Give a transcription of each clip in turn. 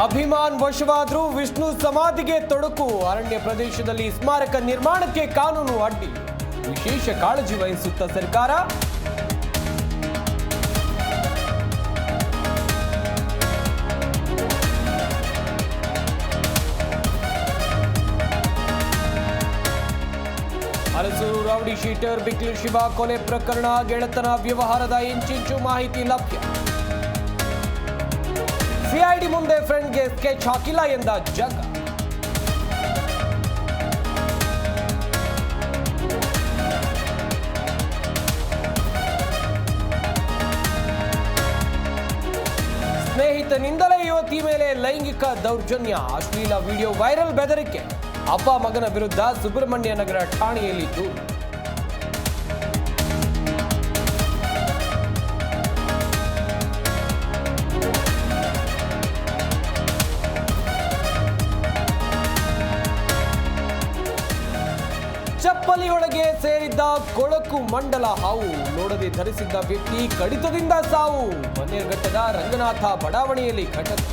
ಅಭಿಮಾನ್ ವಶವಾದ್ರು ವಿಷ್ಣು ಸಮಾಧಿಗೆ ತೊಡಕು. ಅರಣ್ಯ ಪ್ರದೇಶದಲ್ಲಿ ಸ್ಮಾರಕ ನಿರ್ಮಾಣಕ್ಕೆ ಕಾನೂನು ಅಡ್ಡಿ. ವಿಶೇಷ ಕಾಳಜಿ ವಹಿಸುತ್ತ ಸರ್ಕಾರ. ಹಲಸೂರು ರೌಡಿ ಶೀಟರ್ ಬಿಕ್ಲಿ ಶಿವ ಕೊಲೆ ಪ್ರಕರಣ ಗೆಳೆತನ ವ್ಯವಹಾರದ ಇಂಚಿಂಚು ಮಾಹಿತಿ ಲಭ್ಯ. ಸಿಐಡಿ ಮುಂದೆ ಫ್ರೆಂಡ್ಗೆ ಸ್ಕೆಚ್ ಹಾಕಿಲ್ಲ ಎಂದ ಜಗ. ಸ್ನೇಹಿತನಿಂದಲೇ ಯುವತಿ ಮೇಲೆ ಲೈಂಗಿಕ ದೌರ್ಜನ್ಯ. ಅಶ್ಲೀಲ ವಿಡಿಯೋ ವೈರಲ್. ಬೆದರಿಕೆ. ಅಪ್ಪ ಮಗನ ವಿರುದ್ಧ ಸುಬ್ರಹ್ಮಣ್ಯ ನಗರ ಠಾಣೆಯಲ್ಲಿ ದೂರು. ಚಪ್ಪಲಿಯೊಳಗೆ ಸೇರಿದ್ದ ಕೊಳಕು ಮಂಡಲ ಹಾವು. ನೋಡದೆ ಧರಿಸಿದ್ದ ವ್ಯಕ್ತಿ ಕಡಿತದಿಂದ ಸಾವು. ಬನ್ನೇರುಘಟ್ಟದ ರಂಗನಾಥ ಬಡಾವಣೆಯಲ್ಲಿ ಘಟನೆ.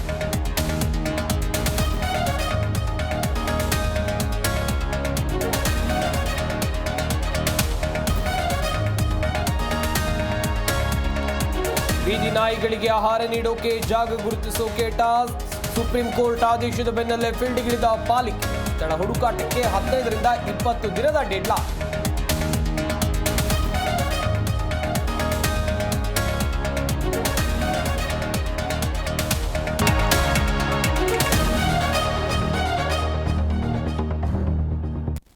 ಬೀದಿ ನಾಯಿಗಳಿಗೆ ಆಹಾರ ನೀಡೋಕೆ ಜಾಗ ಗುರುತಿಸೋಕೆ ಟಾಸ್ಕ್. ಸುಪ್ರೀಂ ಕೋರ್ಟ್ ಆದೇಶದ ಬೆನ್ನಲ್ಲೇ ಫೀಲ್ಡ್ಗಿಳಿದ ಪಾಲಿಕೆ. ಸ್ಥಳ ಹುಡುಕಾಟಕ್ಕೆ 15 ರಿಂದ 20 ದಿನದ ಡೆಡ್ಲೈನ್.